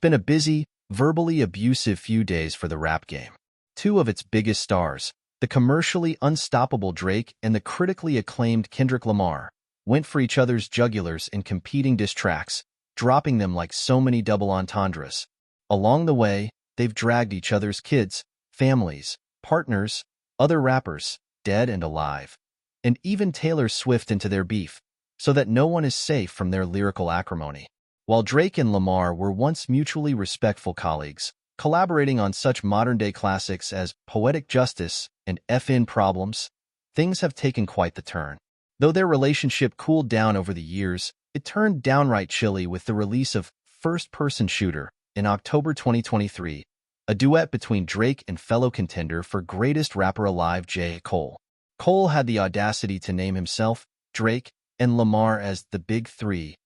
been a busy, verbally abusive few days for the rap game. Two of its biggest stars, the commercially unstoppable Drake and the critically acclaimed Kendrick Lamar, went for each other's jugulars in competing diss tracks, dropping them like so many double entendres. Along the way, they've dragged each other's kids, families, partners, other rappers, dead and alive, and even Taylor Swift into their beef, so that no one is safe from their lyrical acrimony. While Drake and Lamar were once mutually respectful colleagues, collaborating on such modern-day classics as Poetic Justice and FN Problems, things have taken quite the turn. Though their relationship cooled down over the years, it turned downright chilly with the release of First Person Shooter in October 2023, a duet between Drake and fellow contender for Greatest Rapper Alive J. Cole. Cole had the audacity to name himself, Drake, and Lamar as the Big Three,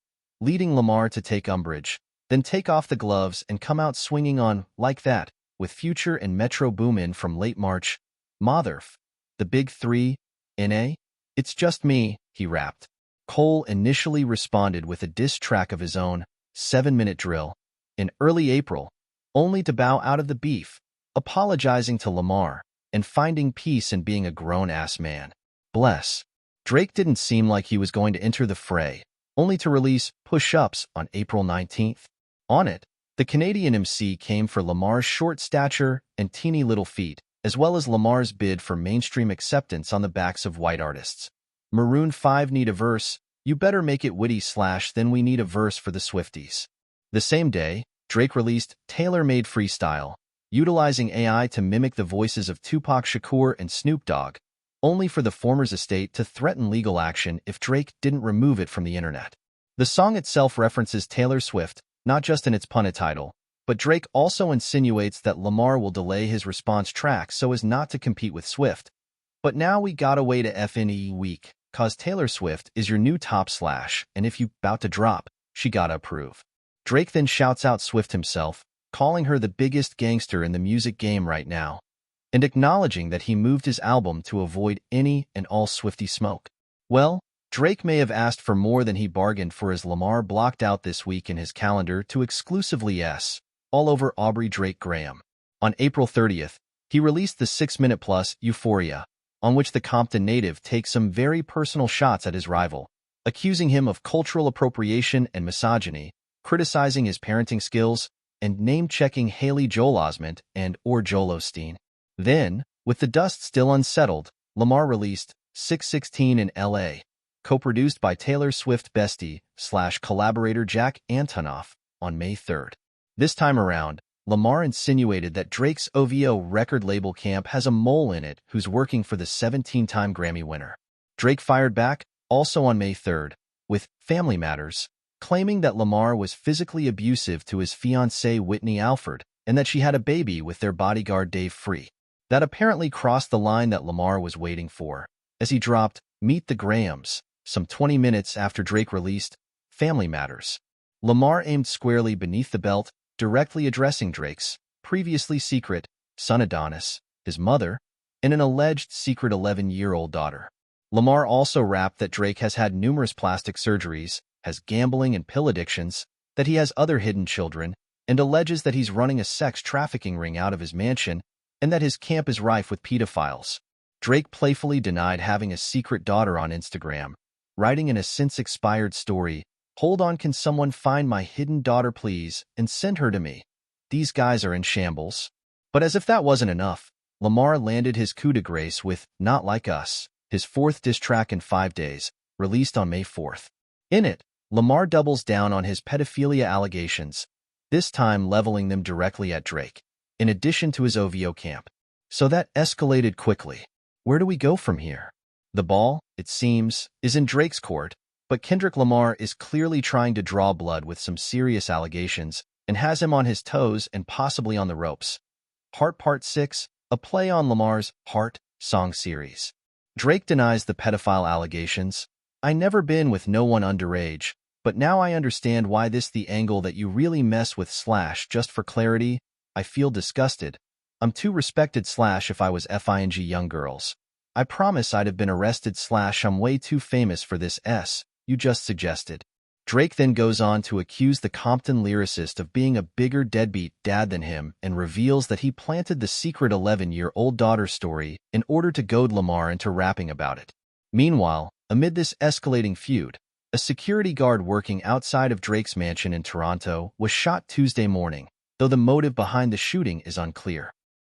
leading Lamar to take umbrage, then take off the gloves and come out swinging on Like That, with Future and Metro Boomin from late March. Motherf, the Big Three, N.A.? It's just me, he rapped. Cole initially responded with a diss track of his own, 7-minute drill, in early April, only to bow out of the beef, apologizing to Lamar, and finding peace in being a grown-ass man. Bless. Drake didn't seem like he was going to enter the fray, only to release Push-Ups on April 19th. On it, the Canadian MC came for Lamar's short stature and teeny little feet, as well as Lamar's bid for mainstream acceptance on the backs of white artists. Maroon 5 need a verse, you better make it witty / then we need a verse for the Swifties. The same day, Drake released Tailor-Made Freestyle, utilizing AI to mimic the voices of Tupac Shakur and Snoop Dogg, only for the former's estate to threaten legal action if Drake didn't remove it from the internet. The song itself references Taylor Swift, not just in its punna title, but Drake also insinuates that Lamar will delay his response track so as not to compete with Swift. But now we gotta wait a FNE week, cause Taylor Swift is your new top / and if you bout to drop, she gotta approve. Drake then shouts out Swift himself, calling her the biggest gangster in the music game right now, and acknowledging that he moved his album to avoid any and all Swiftie smoke. Well, Drake may have asked for more than he bargained for as Lamar blocked out this week in his calendar to exclusively all over Aubrey Drake Graham. On April 30th, he released the 6-minute-plus Euphoria, on which the Compton native takes some very personal shots at his rival, accusing him of cultural appropriation and misogyny, criticizing his parenting skills, and name-checking Haley Joel Osment and/or Joel Osteen. Then, with the dust still unsettled, Lamar released 616 in L.A., co-produced by Taylor Swift bestie / collaborator Jack Antonoff, on May 3rd. This time around, Lamar insinuated that Drake's OVO record label camp has a mole in it who's working for the 17-time Grammy winner. Drake fired back, also on May 3rd, with Family Matters, claiming that Lamar was physically abusive to his fiancée Whitney Alford and that she had a baby with their bodyguard Dave Free. That apparently crossed the line that Lamar was waiting for, as he dropped Meet the Grahams, some 20 minutes after Drake released Family Matters. Lamar aimed squarely beneath the belt, directly addressing Drake's previously secret son Adonis, his mother, and an alleged secret 11-year-old daughter. Lamar also rapped that Drake has had numerous plastic surgeries, has gambling and pill addictions, that he has other hidden children, and alleges that he's running a sex trafficking ring out of his mansion and that his camp is rife with pedophiles. Drake playfully denied having a secret daughter on Instagram, writing in a since-expired story, "Hold on, can someone find my hidden daughter please and send her to me? These guys are in shambles." But as if that wasn't enough, Lamar landed his coup de grace with Not Like Us, his fourth diss track in 5 days, released on May 4th. In it, Lamar doubles down on his pedophilia allegations, this time leveling them directly at Drake, in addition to his OVO camp. So that escalated quickly. Where do we go from here? The ball, it seems, is in Drake's court, but Kendrick Lamar is clearly trying to draw blood with some serious allegations and has him on his toes and possibly on the ropes. Heart Part 6, a play on Lamar's Heart song series. Drake denies the pedophile allegations. "I never been with no one underage, but now I understand why this the angle that you really mess with / just for clarity, I feel disgusted. I'm too respected / if I was FING young girls. I promise I'd have been arrested / I'm way too famous for this you just suggested." Drake then goes on to accuse the Compton lyricist of being a bigger deadbeat dad than him and reveals that he planted the secret 11-year-old daughter story in order to goad Lamar into rapping about it. Meanwhile, amid this escalating feud, a security guard working outside of Drake's mansion in Toronto was shot Tuesday morning, though the motive behind the shooting is unclear.